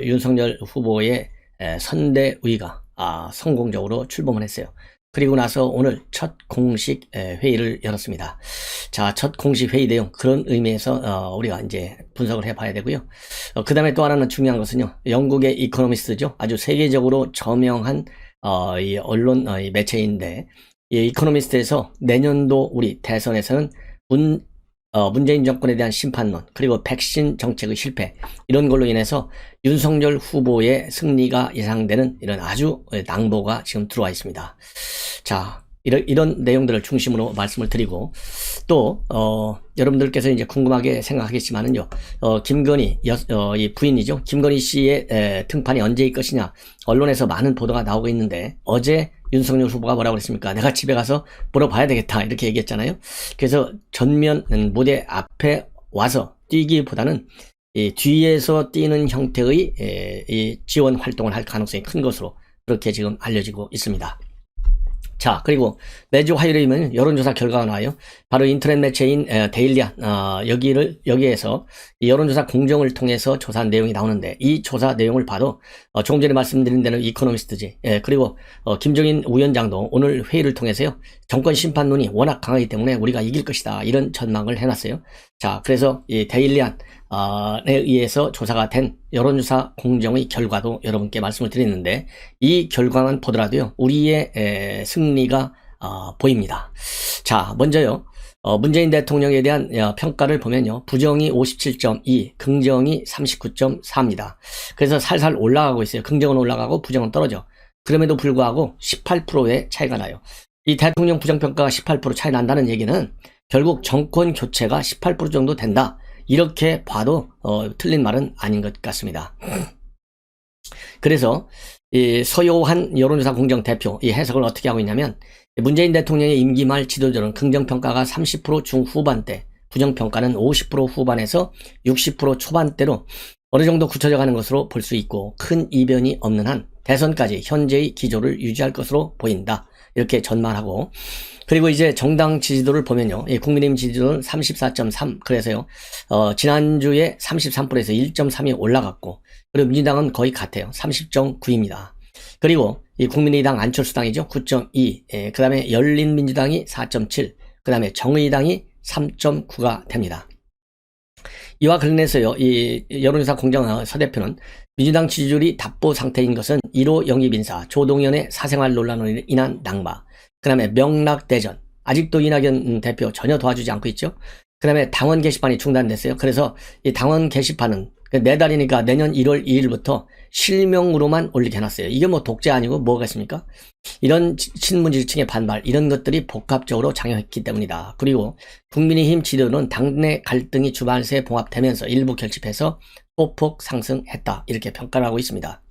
윤석열 후보의 선대위가 성공적으로 출범을 했어요. 그리고 나서 오늘 첫 공식 회의를 열었습니다. 자, 첫 공식 회의 내용, 그런 의미에서 우리가 이제 분석을 해봐야 되고요. 그 다음에 또 하나는 중요한 것은요, 영국의 이코노미스트죠. 아주 세계적으로 저명한 이 언론 이 매체인데, 이 이코노미스트에서 내년도 우리 대선에서는 문재인 정권에 대한 심판론, 그리고 백신 정책의 실패, 이런 걸로 인해서 윤석열 후보의 승리가 예상되는 이런 아주 낭보가 지금 들어와 있습니다. 자, 이런 내용들을 중심으로 말씀을 드리고, 또 여러분들께서 이제 궁금하게 생각하겠지만은요, 김건희 이 부인이죠, 김건희 씨의 등판이 언제일 것이냐, 언론에서 많은 보도가 나오고 있는데, 어제 윤석열 후보가 뭐라고 그랬습니까? 내가 집에 가서 물어봐야 되겠다, 이렇게 얘기했잖아요. 그래서 전면 무대 앞에 와서 뛰기보다는 이 뒤에서 뛰는 형태의 이 지원 활동을 할 가능성이 큰 것으로 그렇게 지금 알려지고 있습니다. 자, 그리고 매주 화요일이면 여론조사 결과가 나와요. 바로 인터넷 매체인 데일리안, 여기에서 여론조사 공정을 통해서 조사한 내용이 나오는데, 이 조사 내용을 봐도 조금 전에 말씀드린 데는 이코노미스트지. 그리고 김종인 위원장도 오늘 회의를 통해서요, 정권 심판론이 워낙 강하기 때문에 우리가 이길 것이다, 이런 전망을 해놨어요. 자, 그래서 이 데일리안에 의해서 조사가 된 여론조사 공정의 결과도 여러분께 말씀을 드렸는데, 이 결과만 보더라도요, 우리의 승리가 보입니다. 자, 먼저요, 문재인 대통령에 대한 평가를 보면요, 부정이 57.2, 긍정이 39.4입니다. 그래서 살살 올라가고 있어요. 긍정은 올라가고 부정은 떨어져. 그럼에도 불구하고 18%의 차이가 나요. 이 대통령 부정평가가 18% 차이 난다는 얘기는 결국 정권 교체가 18% 정도 된다, 이렇게 봐도 틀린 말은 아닌 것 같습니다. 그래서 이 서요한 여론조사 공정 대표, 이 해석을 어떻게 하고 있냐면, 문재인 대통령의 임기 말 지도자는 긍정평가가 30% 중후반대, 부정평가는 50% 후반에서 60% 초반대로 어느 정도 굳혀져 가는 것으로 볼 수 있고, 큰 이변이 없는 한 대선까지 현재의 기조를 유지할 것으로 보인다, 이렇게 전망하고, 그리고 이제 정당 지지도를 보면요, 국민의힘 지지도는 34.3, 그래서요, 지난주에 33%에서 1.3이 올라갔고, 그리고 민주당은 거의 같아요. 30.9입니다. 그리고 이 국민의당 안철수당이죠, 9.2, 그 다음에 열린민주당이 4.7, 그 다음에 정의당이 3.9가 됩니다. 이와 관련해서요, 이 여론조사 공정 서 대표는 민주당 지지율이 답보 상태인 것은 1호 영입인사 조동연의 사생활 논란으로 인한 낙마, 그 다음에 명락대전, 아직도 이낙연 대표 전혀 도와주지 않고 있죠. 그 다음에 당원 게시판이 중단됐어요. 그래서 이 당원 게시판은 내달이니까 내년 1월 2일부터 실명으로만 올리게 해놨어요. 이게 뭐 독재 아니고 뭐가 있습니까? 이런 친문지층의 반발, 이런 것들이 복합적으로 작용했기 때문이다. 그리고 국민의힘 지도는 당내 갈등이 주말새 봉합되면서 일부 결집해서 소폭 상승했다, 이렇게 평가를 하고 있습니다.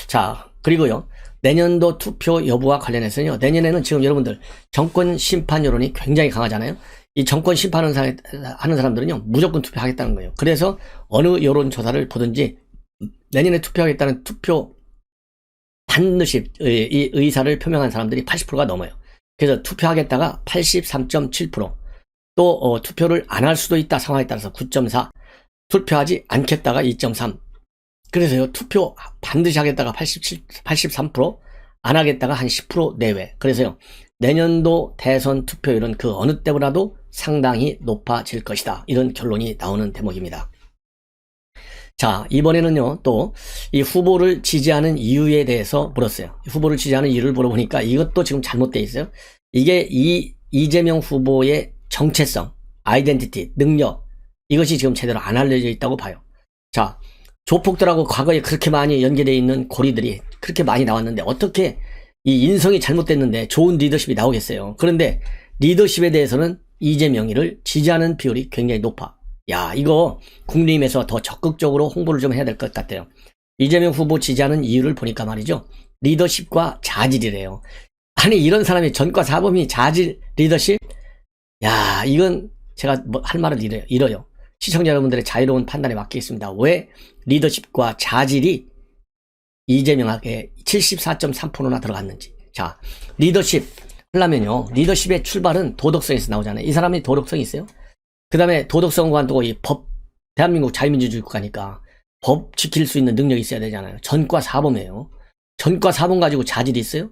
자, 그리고요, 내년도 투표 여부와 관련해서는요, 내년에는 지금 여러분들 정권 심판 여론이 굉장히 강하잖아요. 이 정권 심판하는 사람들은요, 무조건 투표하겠다는 거예요. 그래서 어느 여론조사를 보든지 내년에 투표하겠다는 반드시 이 의사를 표명한 사람들이 80%가 넘어요. 그래서 투표하겠다가 83.7%, 또 투표를 안 할 수도 있다 상황에 따라서 9.4, 투표하지 않겠다가 2.3, 그래서요, 투표 반드시 하겠다가 83%, 안 하겠다가 한 10% 내외. 그래서요, 내년도 대선 투표율은 그 어느 때보다도 상당히 높아질 것이다, 이런 결론이 나오는 대목입니다. 자, 이번에는요, 또 이 후보를 지지하는 이유에 대해서 물었어요. 후보를 지지하는 이유를 물어보니까 이것도 지금 잘못되어 있어요. 이게 이재명 후보의 정체성, 아이덴티티, 능력, 이것이 지금 제대로 안 알려져 있다고 봐요. 자, 조폭들하고 과거에 그렇게 많이 연계되어 있는 고리들이 그렇게 많이 나왔는데, 어떻게 이 인성이 잘못됐는데 좋은 리더십이 나오겠어요. 그런데 리더십에 대해서는 이재명이를 지지하는 비율이 굉장히 높아. 야, 이거 국민의힘에서 더 적극적으로 홍보를 좀 해야 될 것 같아요. 이재명 후보 지지하는 이유를 보니까 말이죠, 리더십과 자질이래요. 아니, 이런 사람이 전과 사범이 자질, 리더십? 야, 이건 제가 뭐 할 말을 잃어요. 시청자 여러분들의 자유로운 판단에 맡기겠습니다. 왜 리더십과 자질이 이재명에게 74.3%나 들어갔는지. 자, 리더십 하려면요, 리더십의 출발은 도덕성에서 나오잖아요. 이 사람이 도덕성이 있어요? 그 다음에 도덕성과 또 이 법, 대한민국 자유민주주의 국가니까 법 지킬 수 있는 능력이 있어야 되잖아요. 전과 사범이에요. 전과 사범 가지고 자질이 있어요?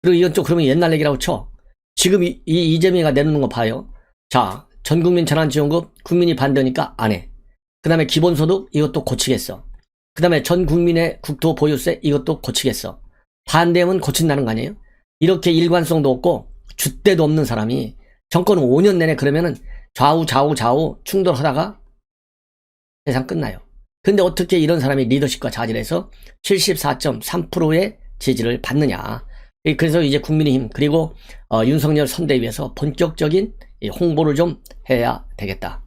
그리고 이건 또 그러면 옛날 얘기라고 쳐. 지금 이재명이가 내놓는 거 봐요. 자, 전국민 재난지원금 국민이 반대니까 안 해. 그 다음에 기본소득 이것도 고치겠어. 그 다음에 전 국민의 국토보유세 이것도 고치겠어. 반대하면 고친다는 거 아니에요? 이렇게 일관성도 없고 줏대도 없는 사람이 정권 5년 내내 그러면은 좌우 충돌하다가 세상 끝나요. 근데 어떻게 이런 사람이 리더십과 자질에서 74.3%의 지지를 받느냐. 그래서 이제 국민의힘 그리고 윤석열 선대위에서 본격적인 홍보를 좀 해야 되겠다.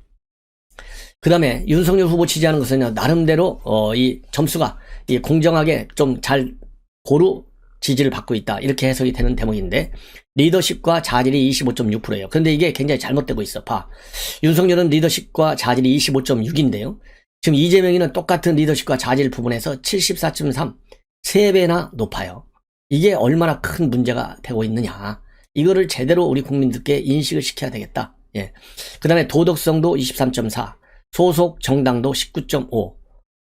그 다음에 윤석열 후보 지지하는 것은 나름대로 이 점수가 공정하게 좀 잘 고루 지지를 받고 있다. 이렇게 해석이 되는 대목인데 리더십과 자질이 25.6%예요. 그런데 이게 굉장히 잘못되고 있어. 봐. 윤석열은 리더십과 자질이 25.6인데요. 지금 이재명이는 똑같은 리더십과 자질 부분에서 74.3, 3배나 높아요. 이게 얼마나 큰 문제가 되고 있느냐. 이거를 제대로 우리 국민들께 인식을 시켜야 되겠다. 예. 그 다음에 도덕성도 23.4, 소속 정당도 19.5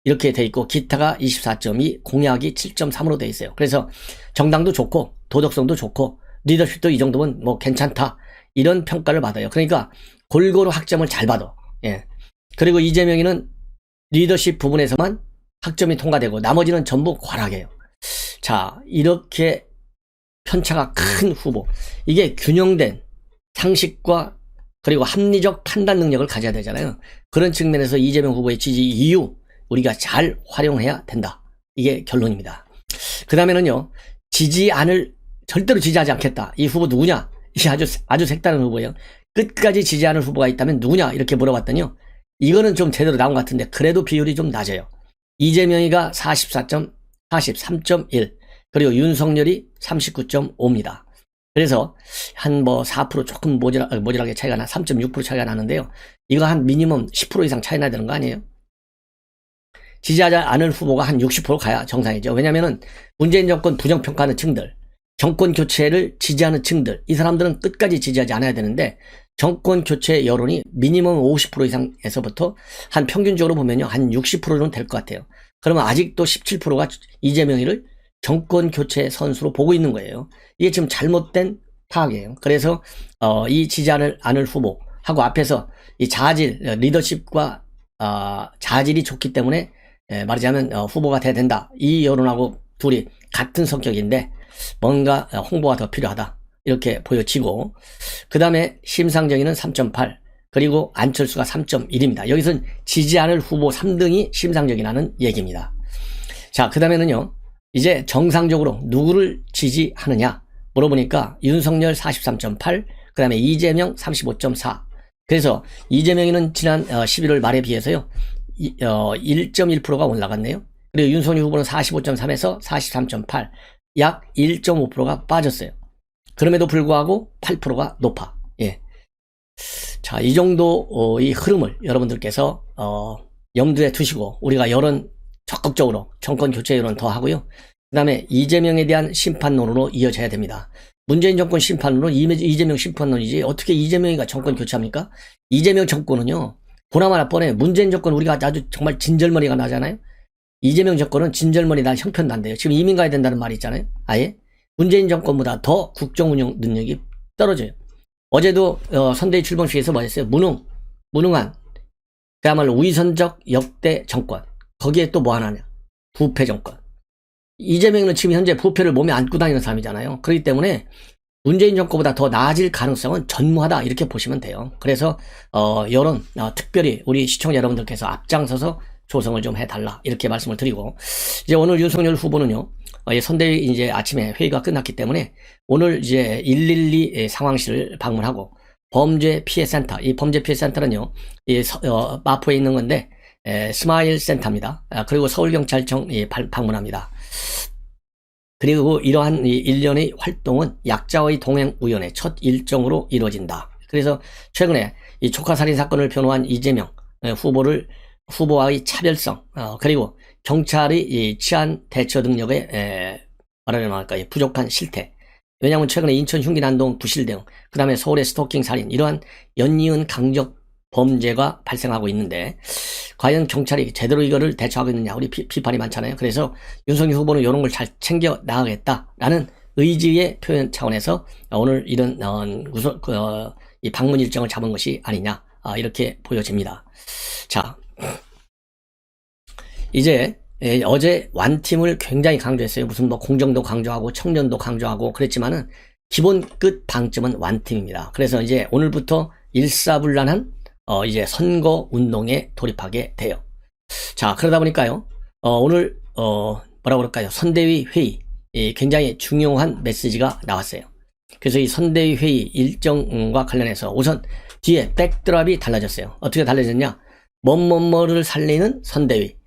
이렇게 돼 있고 기타가 24.2, 공약이 7.3으로 돼 있어요. 그래서 정당도 좋고 도덕성도 좋고 리더십도 이 정도면 뭐 괜찮다 이런 평가를 받아요. 그러니까 골고루 학점을 잘 받아. 예. 그리고 이재명이는 리더십 부분에서만 학점이 통과되고 나머지는 전부 과락이에요. 자, 이렇게 편차가 큰 후보. 이게 균형된 상식과 그리고 합리적 판단 능력을 가져야 되잖아요. 그런 측면에서 이재명 후보의 지지 이유 우리가 잘 활용해야 된다. 이게 결론입니다. 그 다음에는요. 절대로 지지하지 않겠다. 이 후보 누구냐? 이게 아주 색다른 후보예요. 끝까지 지지하는 후보가 있다면 누구냐? 이렇게 물어봤더니요. 이거는 좀 제대로 나온 것 같은데 그래도 비율이 좀 낮아요. 이재명이가 43.1 그리고 윤석열이 39.5입니다. 그래서 한 4% 조금 모자라게 차이가 3.6% 차이가 나는데요. 이거 한 미니멈 10% 이상 차이 나야 되는 거 아니에요? 지지하지 않을 후보가 한 60% 가야 정상이죠. 왜냐면은 문재인 정권 부정평가하는 층들, 정권 교체를 지지하는 층들, 이 사람들은 끝까지 지지하지 않아야 되는데 정권 교체 여론이 미니멈 50% 이상에서부터 한 평균적으로 보면요. 한 60%는 될 것 같아요. 그러면 아직도 17%가 이재명이를 정권 교체 선수로 보고 있는 거예요. 이게 지금 잘못된 파악이에요. 그래서 이 지지하지 않을 후보하고 앞에서 이 자질, 리더십과 자질이 좋기 때문에 말하자면 후보가 돼야 된다. 이 여론하고 둘이 같은 성격인데 뭔가 홍보가 더 필요하다. 이렇게 보여지고 그 다음에 심상정의는 3.8 그리고 안철수가 3.1입니다. 여기서는 지지 않을 후보 3등이 심상정이라는 얘기입니다. 자, 그 다음에는요. 이제 정상적으로 누구를 지지하느냐 물어보니까 윤석열 43.8 그 다음에 이재명 35.4 그래서 이재명이는 지난 11월 말에 비해서요 1.1%가 올라갔네요. 그리고 윤석열 후보는 45.3에서 43.8 약 1.5%가 빠졌어요. 그럼에도 불구하고 8%가 높아. 예. 자, 이 정도 이 흐름을 여러분들께서 염두에 두시고 우리가 여론 적극적으로 정권 교체 여론 더 하고요. 그 다음에 이재명에 대한 심판론으로 이어져야 됩니다. 문재인 정권 심판론은 이재명 심판론이지 어떻게 이재명이가 정권 교체합니까? 이재명 정권은요. 보나마나 뻔해. 문재인 정권 우리가 아주 정말 진절머리가 나잖아요. 이재명 정권은 진절머리 날 형편도 안 돼요. 지금 이민 가야 된다는 말이 있잖아요. 아예 문재인 정권보다 더 국정 운영 능력이 떨어져요. 어제도 선대위 출범식에서 뭐 했어요? 무능한 그야말로 위선적 역대 정권. 거기에 또 뭐 하나냐? 부패 정권. 이재명은 지금 현재 부패를 몸에 안고 다니는 사람이잖아요. 그렇기 때문에 문재인 정권보다 더 나아질 가능성은 전무하다 이렇게 보시면 돼요. 그래서 여론 특별히 우리 시청자 여러분들께서 앞장서서 조성을 좀 해달라 이렇게 말씀을 드리고 이제 오늘 윤석열 후보는요 선대위 이제 아침에 회의가 끝났기 때문에 오늘 이제 112 상황실을 방문하고 범죄 피해 센터 이 범죄 피해 센터는요 마포에 있는 건데 스마일 센터입니다. 그리고 서울경찰청 방문합니다. 그리고 이러한 일련의 활동은 약자와의 동행우연의 첫 일정으로 이루어진다. 그래서 최근에 이 조카살인 사건을 변호한 이재명 후보와의 차별성 그리고 경찰의 이 치안 대처 능력의 말하자면 부족한 실태. 왜냐하면 최근에 인천 흉기 난동 부실 등 그 다음에 서울의 스토킹 살인 이러한 연이은 강력 범죄가 발생하고 있는데 과연 경찰이 제대로 이거를 대처하고 있느냐 우리 비판이 많잖아요. 그래서 윤석열 후보는 이런 걸 잘 챙겨 나가겠다라는 의지의 표현 차원에서 오늘 이런 이 방문 일정을 잡은 것이 아니냐 이렇게 보여집니다. 자, 이제 어제 완팀을 굉장히 강조했어요. 무슨 뭐 공정도 강조하고 청년도 강조하고 그랬지만은 기본 끝 방점은 완팀입니다. 그래서 이제 오늘부터 일사불란한 이제 선거 운동에 돌입하게 돼요. 자, 그러다 보니까요. 오늘 뭐라 그럴까요? 선대위 회의 굉장히 중요한 메시지가 나왔어요. 그래서 이 선대위 회의 일정과 관련해서 우선 뒤에 백드랍이 달라졌어요. 어떻게 달라졌냐? 뭐뭐뭐를 살리는 선대위.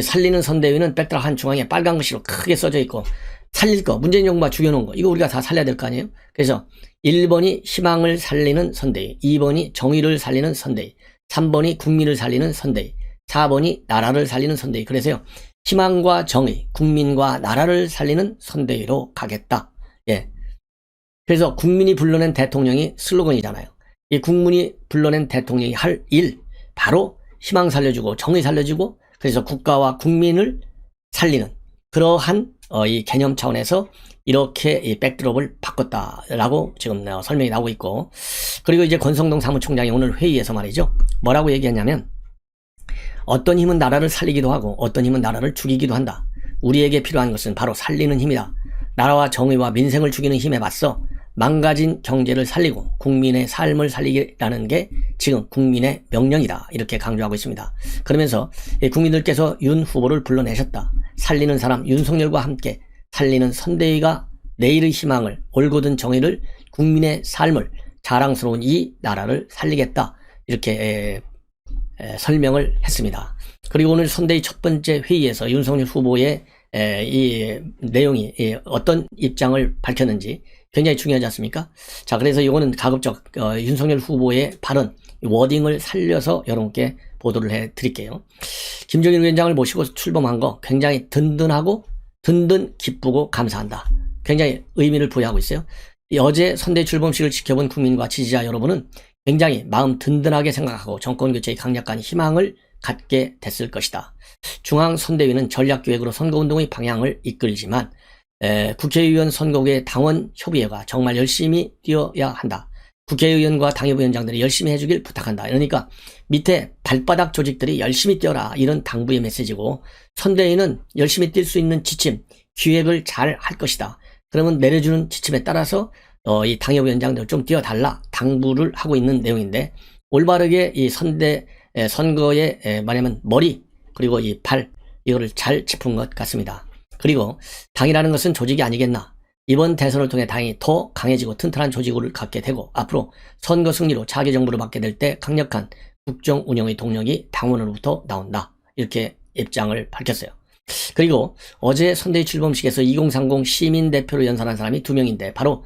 살리는 선대위는 백드랍 한 중앙에 빨간 글씨로 크게 써져 있고 살릴 거, 문재인 정부가 죽여놓은 거 이거 우리가 다 살려야 될 거 아니에요? 그래서 1번이 희망을 살리는 선대위, 2번이 정의를 살리는 선대위, 3번이 국민을 살리는 선대위, 4번이 나라를 살리는 선대위. 그래서요 희망과 정의, 국민과 나라를 살리는 선대위로 가겠다. 예. 그래서 국민이 불러낸 대통령이 슬로건이잖아요. 이 국민이 불러낸 대통령이 할 일, 바로 희망 살려주고 정의 살려주고 그래서 국가와 국민을 살리는 그러한 이 개념 차원에서 이렇게 이 백드롭을 바꿨다라고 지금 설명이 나오고 있고, 그리고 이제 권성동 사무총장이 오늘 회의에서 말이죠. 뭐라고 얘기했냐면 어떤 힘은 나라를 살리기도 하고 어떤 힘은 나라를 죽이기도 한다. 우리에게 필요한 것은 바로 살리는 힘이다. 나라와 정의와 민생을 죽이는 힘에 맞서 망가진 경제를 살리고 국민의 삶을 살리기라는 게 지금 국민의 명령이다. 이렇게 강조하고 있습니다. 그러면서 국민들께서 윤 후보를 불러내셨다. 살리는 사람 윤석열과 함께 살리는 선대위가 내일의 희망을, 올곧은 정의를, 국민의 삶을, 자랑스러운 이 나라를 살리겠다. 이렇게 설명을 했습니다. 그리고 오늘 선대위 첫 번째 회의에서 윤석열 후보의 이 내용이 어떤 입장을 밝혔는지 굉장히 중요하지 않습니까? 자, 그래서 이거는 가급적 윤석열 후보의 발언 워딩을 살려서 여러분께 보도를 해 드릴게요. 김종인 위원장을 모시고 출범한 거 굉장히 든든하고 기쁘고 감사한다. 굉장히 의미를 부여하고 있어요. 어제 선대위 출범식을 지켜본 국민과 지지자 여러분은 굉장히 마음 든든하게 생각하고 정권교체의 강력한 희망을 갖게 됐을 것이다. 중앙선대위는 전략기획으로 선거운동의 방향을 이끌지만 국회의원 선거구의 당원협의회가 정말 열심히 뛰어야 한다. 국회의원과 당협위원장들이 열심히 해주길 부탁한다. 그러니까 밑에 발바닥 조직들이 열심히 뛰어라 이런 당부의 메시지고, 선대위는 열심히 뛸 수 있는 지침, 기획을 잘 할 것이다. 그러면 내려주는 지침에 따라서 이 당협위원장들 좀 뛰어달라 당부를 하고 있는 내용인데, 올바르게 이 선거의 말하면 머리 그리고 이 발 이거를 잘 짚은 것 같습니다. 그리고 당이라는 것은 조직이 아니겠나. 이번 대선을 통해 당이 더 강해지고 튼튼한 조직을 갖게 되고 앞으로 선거 승리로 차기 정부를 맡게 될 때 강력한 국정 운영의 동력이 당원으로부터 나온다. 이렇게 입장을 밝혔어요. 그리고 어제 선대위 출범식에서 2030 시민대표로 연설한 사람이 2명인데 바로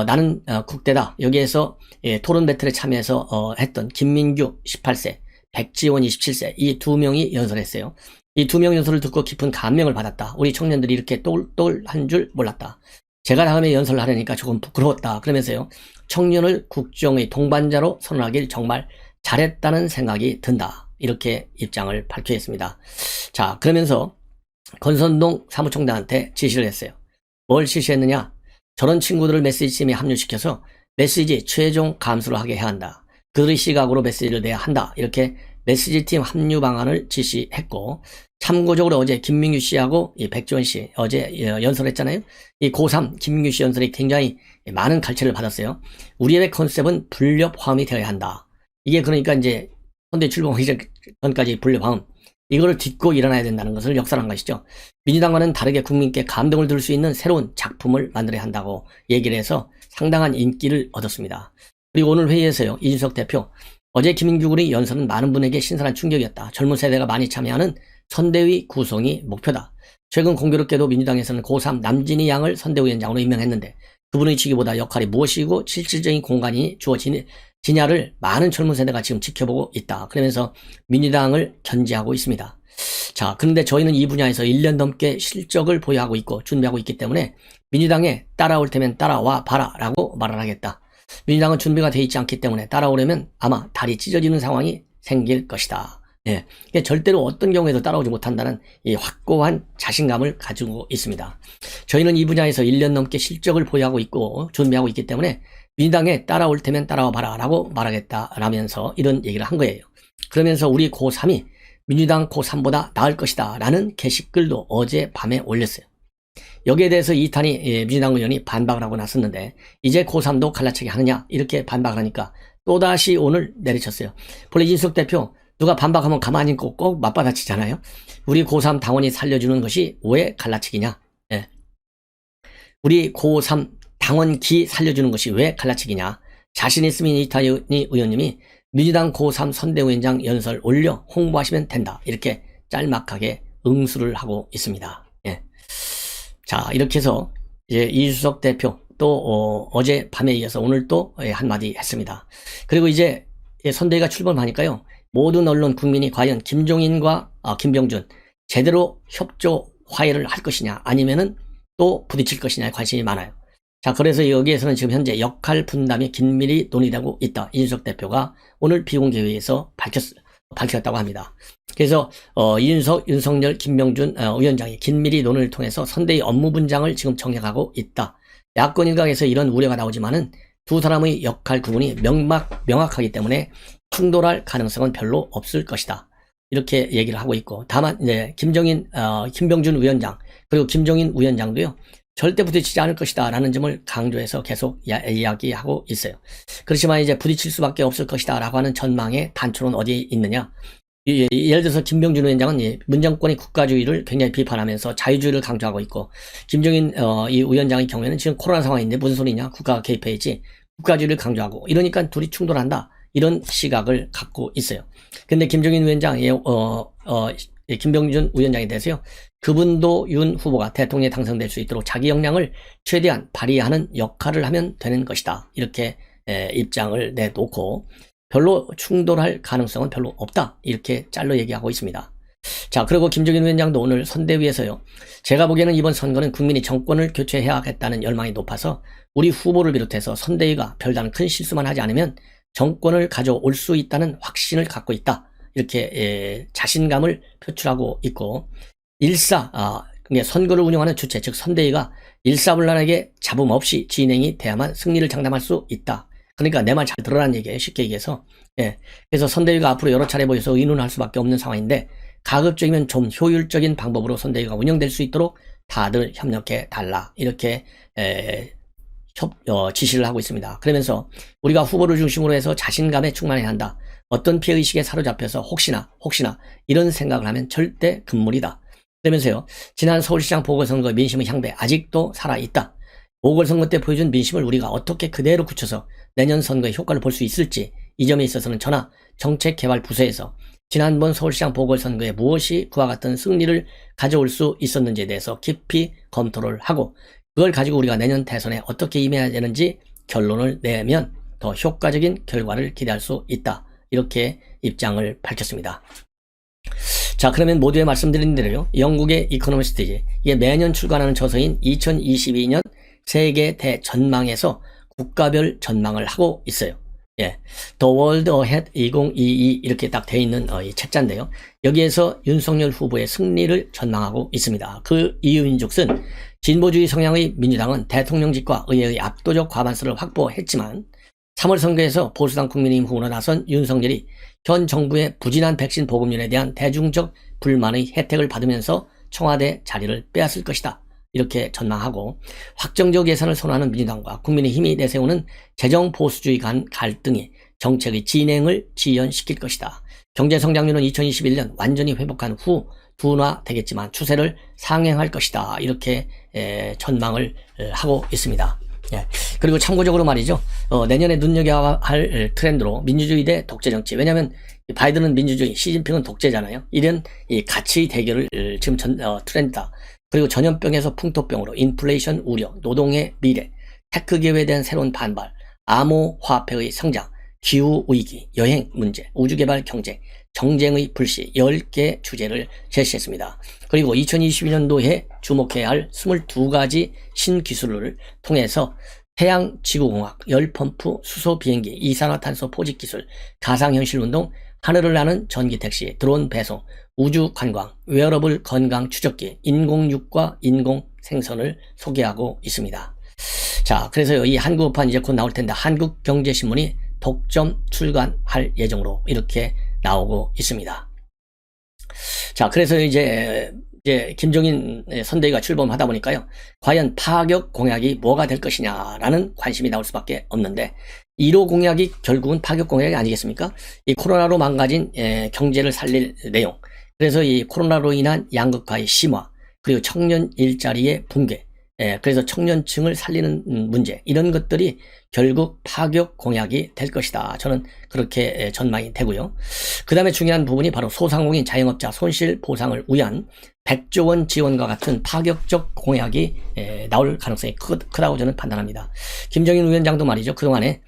나는 국대다. 여기에서 토론 배틀에 참여해서 했던 김민규 18세, 백지원 27세 이 2명이 연설했어요. 이 2명 연설을 듣고 깊은 감명을 받았다. 우리 청년들이 이렇게 똘똘한 줄 몰랐다. 제가 다음에 연설을 하려니까 조금 부끄러웠다. 그러면서요. 청년을 국정의 동반자로 선언하길 정말 잘했다는 생각이 든다. 이렇게 입장을 밝혔습니다. 자, 그러면서 권선동 사무총장한테 지시를 했어요. 뭘 지시했느냐? 저런 친구들을 메시지팀에 합류시켜서 메시지 최종 감수를 하게 해야 한다. 그들의 시각으로 메시지를 내야 한다. 이렇게 메시지팀 합류 방안을 지시했고, 참고적으로 어제 김민규 씨하고 이 백지원 씨 어제 연설했잖아요. 이 고3 김민규 씨 연설이 굉장히 많은 갈채를 받았어요. 우리의 컨셉은 불협화음이 되어야 한다. 이게 그러니까 이제 선대위 출범하기 전까지 불협화음 이거를 딛고 일어나야 된다는 것을 역설한 것이죠. 민주당과는 다르게 국민께 감동을 줄 수 있는 새로운 작품을 만들어야 한다고 얘기를 해서 상당한 인기를 얻었습니다. 그리고 오늘 회의에서요. 이준석 대표 어제 김민규 군의 연설은 많은 분에게 신선한 충격이었다. 젊은 세대가 많이 참여하는 선대위 구성이 목표다. 최근 공교롭게도 민주당에서는 고3 남진희 양을 선대위원장으로 임명했는데 그분의 직위보다 역할이 무엇이고 실질적인 공간이 주어지냐를 많은 젊은 세대가 지금 지켜보고 있다. 그러면서 민주당을 견제하고 있습니다. 자, 그런데 저희는 이 분야에서 1년 넘게 실적을 보유하고 있고 준비하고 있기 때문에 민주당에 따라올 테면 따라와 봐라 라고 말을 하겠다. 민주당은 준비가 돼 있지 않기 때문에 따라오려면 아마 다리 찢어지는 상황이 생길 것이다. 예. 절대로 어떤 경우에도 따라오지 못한다는 이 확고한 자신감을 가지고 있습니다. 저희는 이 분야에서 1년 넘게 실적을 보유하고 있고 준비하고 있기 때문에 민주당에 따라올 테면 따라와 봐라 라고 말하겠다라면서 이런 얘기를 한 거예요. 그러면서 우리 고3이 민주당 고3보다 나을 것이다 라는 게시글도 어제 밤에 올렸어요. 여기에 대해서 이탄희 민주당 의원이 반박을 하고 나섰는데 이제 고3도 갈라치기 하느냐 이렇게 반박을 하니까 또다시 오늘 내리쳤어요. 본래 이준석 대표 누가 반박하면 가만히 있고 꼭 맞받아치잖아요. 우리 고3 당원이 살려주는 것이 왜 갈라치기냐. 예. 우리 고3 당원기 살려주는 것이 왜 갈라치기냐. 자신 있으면 이탄희 의원님이 민주당 고3 선대위원장 연설 올려 홍보하시면 된다. 이렇게 짤막하게 응수를 하고 있습니다. 예. 자, 이렇게 해서 이제 이준석 대표 또 어제 밤에 이어서 오늘 또 한마디 했습니다. 그리고 이제 선대위가 출범하니까요. 모든 언론 국민이 과연 김종인과 김병준 제대로 협조 화해를 할 것이냐 아니면은 또 부딪힐 것이냐에 관심이 많아요. 자, 그래서 여기에서는 지금 현재 역할 분담이 긴밀히 논의되고 있다. 이준석 대표가 오늘 비공개 회의에서 밝혔다고 합니다. 그래서 이준석, 윤석열, 김병준 위원장이 긴밀히 논의를 통해서 선대위 업무 분장을 지금 정리하고 있다. 야권 일각에서 이런 우려가 나오지만은 두 사람의 역할 구분이 명확하기 때문에 충돌할 가능성은 별로 없을 것이다. 이렇게 얘기를 하고 있고, 다만 이제 김병준 위원장 그리고 김종인 위원장도요 절대 부딪히지 않을 것이다 라는 점을 강조해서 계속 이야기하고 있어요. 그렇지만 이제 부딪힐 수밖에 없을 것이다 라고 하는 전망의 단초는 어디에 있느냐. 예를 들어서 김병준 위원장은 문정권의 국가주의를 굉장히 비판하면서 자유주의를 강조하고 있고, 김종인 이 위원장의 경우에는 지금 코로나 상황인데 무슨 소리냐, 국가가 개입해야지, 국가주의를 강조하고, 이러니까 둘이 충돌한다 이런 시각을 갖고 있어요. 근데 김종인 위원장 김병준 위원장에 대해서요, 그분도 윤 후보가 대통령에 당선될 수 있도록 자기 역량을 최대한 발휘하는 역할을 하면 되는 것이다. 이렇게 입장을 내놓고 별로 충돌할 가능성은 별로 없다. 이렇게 짤로 얘기하고 있습니다. 자, 그리고 김종인 위원장도 오늘 선대위에서요, 제가 보기에는 이번 선거는 국민이 정권을 교체해야겠다는 열망이 높아서 우리 후보를 비롯해서 선대위가 별다른 큰 실수만 하지 않으면 정권을 가져올 수 있다는 확신을 갖고 있다. 이렇게 자신감을 표출하고 있고, 선거를 운영하는 주체, 즉 선대위가 일사불란하게 잡음 없이 진행이 돼야만 승리를 장담할 수 있다. 그러니까 내 말 잘 들으라는 얘기예요. 쉽게 얘기해서. 예. 그래서 선대위가 앞으로 여러 차례 모여서 의논할 수밖에 없는 상황인데, 가급적이면 좀 효율적인 방법으로 선대위가 운영될 수 있도록 다들 협력해 달라. 이렇게 지시를 하고 있습니다. 그러면서 우리가 후보를 중심으로 해서 자신감에 충만해야 한다. 어떤 피해의식에 사로잡혀서 혹시나 이런 생각을 하면 절대 금물이다. 그러면서요, 지난 서울시장 보궐선거 민심의 향배 아직도 살아있다. 보궐선거 때 보여준 민심을 우리가 어떻게 그대로 굳혀서 내년 선거에 효과를 볼 수 있을지, 이 점에 있어서는 전하 정책개발부서에서 지난번 서울시장 보궐선거에 무엇이 그와 같은 승리를 가져올 수 있었는지에 대해서 깊이 검토를 하고, 그걸 가지고 우리가 내년 대선에 어떻게 임해야 되는지 결론을 내면 더 효과적인 결과를 기대할 수 있다. 이렇게 입장을 밝혔습니다. 자, 그러면 모두에 말씀드린 대로요, 영국의 이코노미스트지, 이게 매년 출간하는 저서인 2022년 세계 대전망에서 국가별 전망을 하고 있어요. 예, The World Ahead 2022 이렇게 딱 돼 있는 이 책자인데요, 여기에서 윤석열 후보의 승리를 전망하고 있습니다. 그 이유인즉슨 진보주의 성향의 민주당은 대통령직과 의회의 압도적 과반수를 확보했지만 3월 선거에서 보수당 국민의힘 후보로 나선 윤석열이 현 정부의 부진한 백신 보급률에 대한 대중적 불만의 혜택을 받으면서 청와대 자리를 빼앗을 것이다. 이렇게 전망하고, 확정적 예산을 선호하는 민주당과 국민의힘이 내세우는 재정 보수주의 간 갈등이 정책의 진행을 지연시킬 것이다. 경제성장률은 2021년 완전히 회복한 후 둔화되겠지만 추세를 상행할 것이다. 이렇게 전망을 하고 있습니다. 예. 그리고 참고적으로 말이죠, 내년에 눈여겨야 할 트렌드로 민주주의 대 독재 정치. 왜냐하면 바이든은 민주주의, 시진핑은 독재잖아요. 이런 이 가치 대결을 지금 트렌드다. 그리고 전염병에서 풍토병으로 인플레이션 우려, 노동의 미래, 테크 기회에 대한 새로운 반발, 암호화폐의 성장, 기후위기, 여행 문제, 우주개발 경제, 정쟁의 불씨 10개 주제를 제시했습니다. 그리고 2022년도에 주목해야 할 22가지 신기술을 통해서 해양지구공학, 열펌프, 수소비행기, 이산화탄소 포집기술, 가상현실운동, 하늘을 나는 전기택시, 드론 배송, 우주관광, 웨어러블 건강추적기, 인공육과 인공생선을 소개하고 있습니다. 자, 그래서 이 한국어판 이제 곧 나올 텐데 한국경제신문이 독점 출간할 예정으로 이렇게 나오고 있습니다. 자, 그래서 이제 김종인 선대위가 출범하다 보니까요, 과연 파격 공약이 뭐가 될 것이냐라는 관심이 나올 수밖에 없는데, 1호 공약이 결국은 파격 공약이 아니겠습니까? 이 코로나로 망가진 경제를 살릴 내용, 그래서 이 코로나로 인한 양극화의 심화, 그리고 청년 일자리의 붕괴, 그래서 청년층을 살리는 문제, 이런 것들이 결국 파격 공약이 될 것이다. 저는 그렇게 전망이 되고요. 그 다음에 중요한 부분이 바로 소상공인 자영업자 손실 보상을 위한 100조 원 지원과 같은 파격적 공약이 나올 가능성이 크다고 저는 판단합니다. 김정인 위원장도 말이죠. 그동안에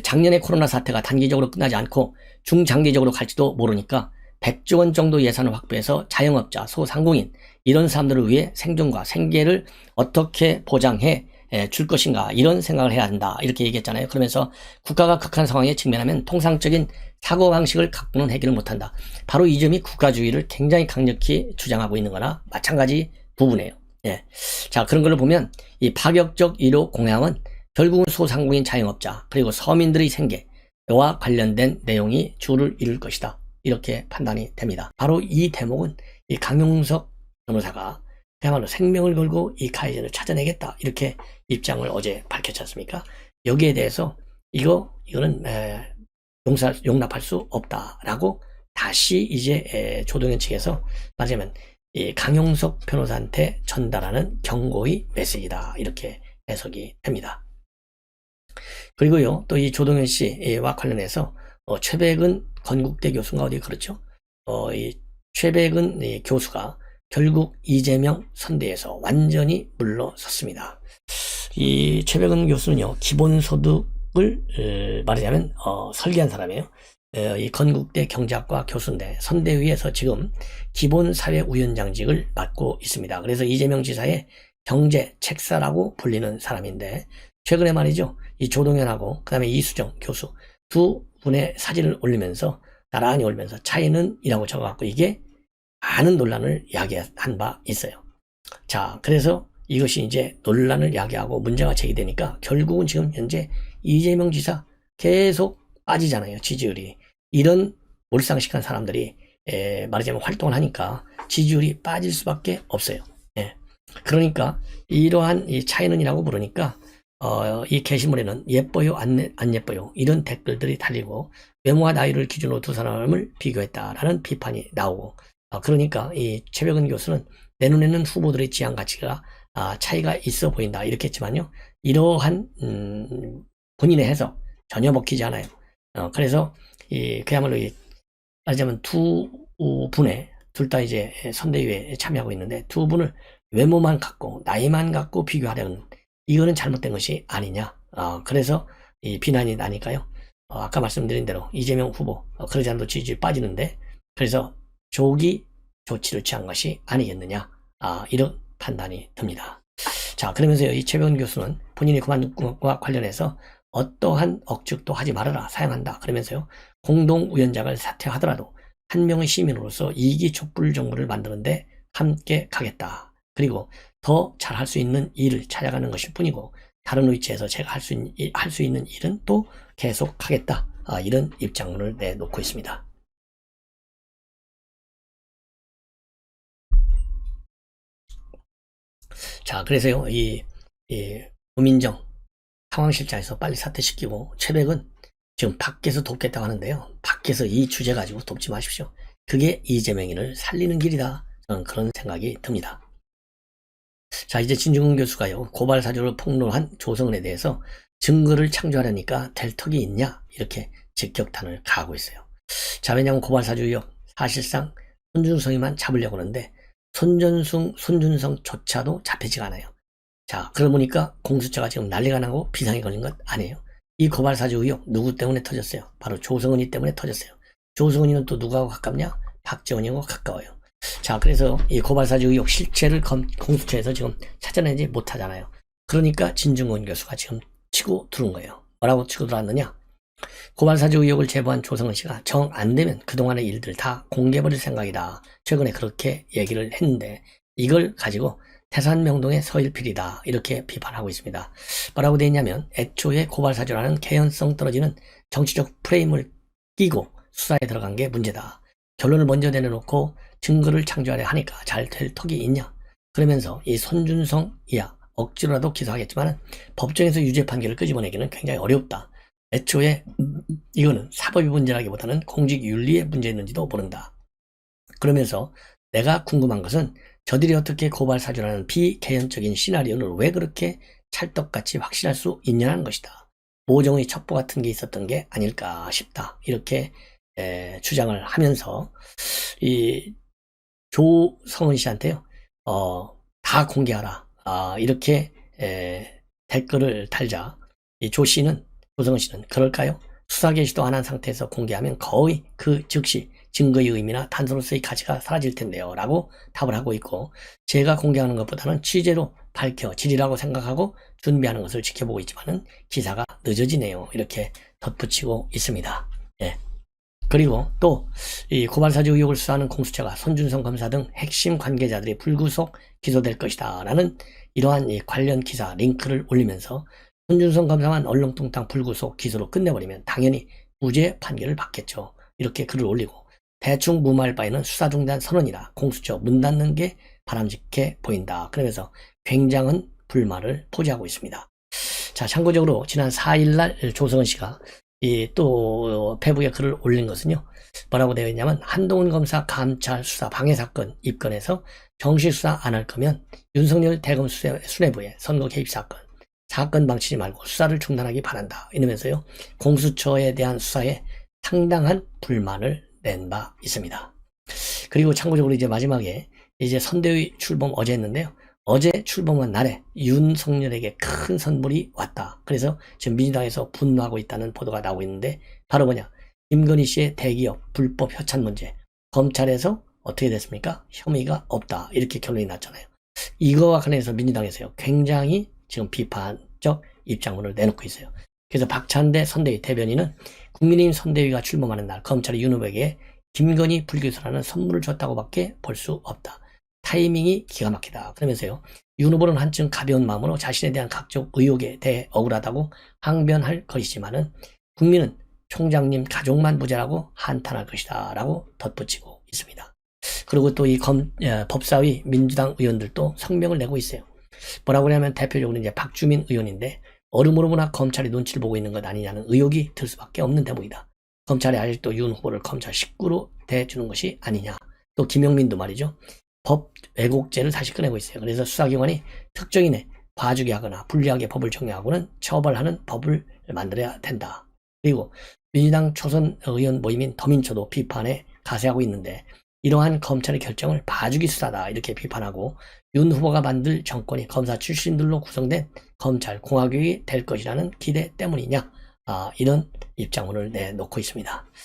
작년에 코로나 사태가 단기적으로 끝나지 않고 중장기적으로 갈지도 모르니까 100조 원 정도 예산을 확보해서 자영업자, 소상공인 이런 사람들을 위해 생존과 생계를 어떻게 보장해 줄 것인가, 이런 생각을 해야 한다 이렇게 얘기했잖아요. 그러면서 국가가 극한 상황에 직면하면 통상적인 사고방식을 갖고는 해결을 못한다. 바로 이 점이 국가주의를 굉장히 강력히 주장하고 있는 거나 마찬가지 부분이에요. 자, 그런 걸 보면 이 파격적 1호 공약은 결국은 소상공인 자영업자 그리고 서민들의 생계와 관련된 내용이 주를 이룰 것이다, 이렇게 판단이 됩니다. 바로 이 대목은 이 강용석 변호사가 그야말로 생명을 걸고 이 카이젠을 찾아내겠다, 이렇게 입장을 어제 밝혔지 않습니까? 여기에 대해서 이거는 용납할 수 없다라고 다시 이제 조동현 측에서 말하자면 이 강용석 변호사한테 전달하는 경고의 메시지다, 이렇게 해석이 됩니다. 그리고요, 또 이 조동현 씨와 관련해서 최백은 건국대 교수가 어디 그렇죠? 이 최백은 교수가 결국 이재명 선대에서 완전히 물러섰습니다. 이 최백은 교수는요, 기본소득을 말하자면 설계한 사람이에요. 이 건국대 경제학과 교수인데 선대위에서 지금 기본사회위원장직을 맡고 있습니다. 그래서 이재명 지사의 경제 책사라고 불리는 사람인데, 최근에 말이죠, 이 조동현하고 그 다음에 이수정 교수 두 분의 사진을 올리면서 나란히 올리면서 차이는 이라고 적어갖고 이게 많은 논란을 야기한 바 있어요. 자, 그래서 이것이 이제 논란을 야기하고 문제가 제기되니까 결국은 지금 현재 이재명 지사 계속 빠지잖아요, 지지율이. 이런 몰상식한 사람들이 말하자면 활동을 하니까 지지율이 빠질 수밖에 없어요. 그러니까 이러한 이 차이는이라고 부르니까 이 게시물에는 예뻐요 안 예뻐요 이런 댓글들이 달리고, 외모와 나이를 기준으로 두 사람을 비교했다라는 비판이 나오고, 그러니까 이 최백은 교수는 내 눈에는 후보들의 지향 가치가 차이가 있어 보인다 이렇게 했지만요, 이러한 본인의 해석 전혀 먹히지 않아요. 그래서 그야말로 말하자면 두 분의 둘 다 이제 선대위에 참여하고 있는데 두 분을 외모만 갖고 나이만 갖고 비교하려는, 이거는 잘못된 것이 아니냐. 그래서 이 비난이 나니까요. 아까 말씀드린 대로 이재명 후보 그러지 않아도 지지율이 빠지는데, 그래서 조기 조치를 취한 것이 아니겠느냐, 이런 판단이 듭니다. 자, 그러면서 이 최백은 교수는 본인이 그만둔 것과 관련해서 어떠한 억측도 하지 말아라, 사양한다 그러면서요, 공동위원장을 사퇴하더라도 한 명의 시민으로서 이기 촛불 정부를 만드는데 함께 가겠다. 그리고 더 잘할 수 있는 일을 찾아가는 것일 뿐이고, 다른 위치에서 제가 할 수 있는 일은 또 계속 하겠다, 이런 입장문을 내놓고 있습니다. 자, 그래서요, 이 우민정 상황실장에서 빨리 사퇴시키고, 최백은 지금 밖에서 돕겠다고 하는데요, 밖에서 이 주제 가지고 돕지 마십시오. 그게 이재명인을 살리는 길이다, 저는 그런 생각이 듭니다. 자, 이제 진중근 교수가요, 고발 사주를 폭로한 조성은에 대해서 증거를 창조하려니까 될 턱이 있냐, 이렇게 직격탄을 가하고 있어요. 자, 왜냐하면 고발 사주요, 사실상 손준성이만 잡으려고 하는데 손준성조차도 잡히지가 않아요. 자, 그러고 보니까 공수처가 지금 난리가 나고 비상이 걸린 것 아니에요. 이 고발 사주 의혹 누구 때문에 터졌어요? 바로 조성은이 때문에 터졌어요. 조성은이는 또 누구하고 가깝냐? 박지원이하고 가까워요. 자, 그래서 이 고발사주 의혹 실체를 공수처에서 지금 찾아내지 못하잖아요. 그러니까 진중권 교수가 지금 치고 들어온 거예요. 뭐라고 치고 들어왔느냐? 고발사주 의혹을 제보한 조성은 씨가 정 안 되면 그동안의 일들 다 공개해버릴 생각이다. 최근에 그렇게 얘기를 했는데 이걸 가지고 태산명동의 서일필이다. 이렇게 비판하고 있습니다. 뭐라고 되어 있냐면 애초에 고발사주라는 개연성 떨어지는 정치적 프레임을 끼고 수사에 들어간 게 문제다. 결론을 먼저 내려놓고 증거를 창조하려 하니까 잘 될 턱이 있냐. 그러면서 이 손준성이야 억지로라도 기소하겠지만 법정에서 유죄 판결을 끄집어내기는 굉장히 어렵다. 애초에 이거는 사법의 문제라기보다는 공직윤리의 문제였는지도 모른다. 그러면서 내가 궁금한 것은 저들이 어떻게 고발사주라는 비개연적인 시나리오를 왜 그렇게 찰떡같이 확신할 수 있냐는 것이다. 모종의 첩보 같은 게 있었던 게 아닐까 싶다. 이렇게 주장을 하면서 이 조성은 씨한테요. 다 공개하라. 이렇게 댓글을 달자 이 조성은 씨는 그럴까요? 수사 개시도 안 한 상태에서 공개하면 거의 그 즉시 증거의 의미나 단서로서의 가치가 사라질 텐데요. 라고 답을 하고 있고 제가 공개하는 것보다는 취재로 밝혀지리라고 생각하고 준비하는 것을 지켜보고 있지만은 기사가 늦어지네요. 이렇게 덧붙이고 있습니다. 예. 그리고 또 이 고발사주 의혹을 수사하는 공수처가 손준성 검사 등 핵심 관계자들이 불구속 기소될 것이다 라는 이러한 이 관련 기사 링크를 올리면서 손준성 검사만 얼렁뚱땅 불구속 기소로 끝내버리면 당연히 무죄 판결을 받겠죠. 이렇게 글을 올리고 대충 무마할 바에는 수사 중단 선언이라 공수처 문 닫는 게 바람직해 보인다. 그러면서 굉장한 불만을 포기하고 있습니다. 자, 참고적으로 지난 4일날 조성은 씨가 또 페북에 글을 올린 것은요. 뭐라고 되어 있냐면 한동훈 검사 감찰 수사 방해 사건 입건해서 정식 수사 안 할 거면 윤석열 대검 수뇌부의 선거 개입 사건 방치지 말고 수사를 중단하기 바란다. 이러면서요. 공수처에 대한 수사에 상당한 불만을 낸 바 있습니다. 그리고 참고적으로 이제 마지막에 이제 선대위 출범 어제 했는데요. 어제 출범한 날에 윤석열에게 큰 선물이 왔다. 그래서 지금 민주당에서 분노하고 있다는 보도가 나오고 있는데 바로 뭐냐. 김건희 씨의 대기업 불법 협찬 문제. 검찰에서 어떻게 됐습니까? 혐의가 없다. 이렇게 결론이 났잖아요. 이거와 관련해서 민주당에서요. 굉장히 지금 비판적 입장문을 내놓고 있어요. 그래서 박찬대 선대위 대변인은 국민의힘 선대위가 출범하는 날 검찰이 윤 후보에게 김건희 불기소라는 선물을 줬다고 밖에 볼 수 없다. 타이밍이 기가 막히다. 그러면서요. 윤 후보는 한층 가벼운 마음으로 자신에 대한 각종 의혹에 대해 억울하다고 항변할 것이지만은 국민은 총장님 가족만 무죄라고 한탄할 것이다. 라고 덧붙이고 있습니다. 그리고 또 이 법사위 민주당 의원들도 성명을 내고 있어요. 뭐라고 하냐면 대표적으로 이제 박주민 의원인데 얼음으로나 검찰이 눈치를 보고 있는 것 아니냐는 의혹이 들 수밖에 없는 대목이다. 검찰이 아직도 윤 후보를 검찰 식구로 대해주는 것이 아니냐. 또 김영민도 말이죠. 법 왜곡죄를 다시 꺼내고 있어요. 그래서 수사기관이 특정인의 봐주기 하거나 불리하게 법을 정리하고는 처벌하는 법을 만들어야 된다. 그리고 민주당 초선 의원 모임인 더민초도 비판에 가세하고 있는데 이러한 검찰의 결정을 봐주기 수사다 이렇게 비판하고 윤 후보가 만들 정권이 검사 출신들로 구성된 검찰 공화국이 될 것이라는 기대 때문이냐 이런 입장문을 내놓고 있습니다.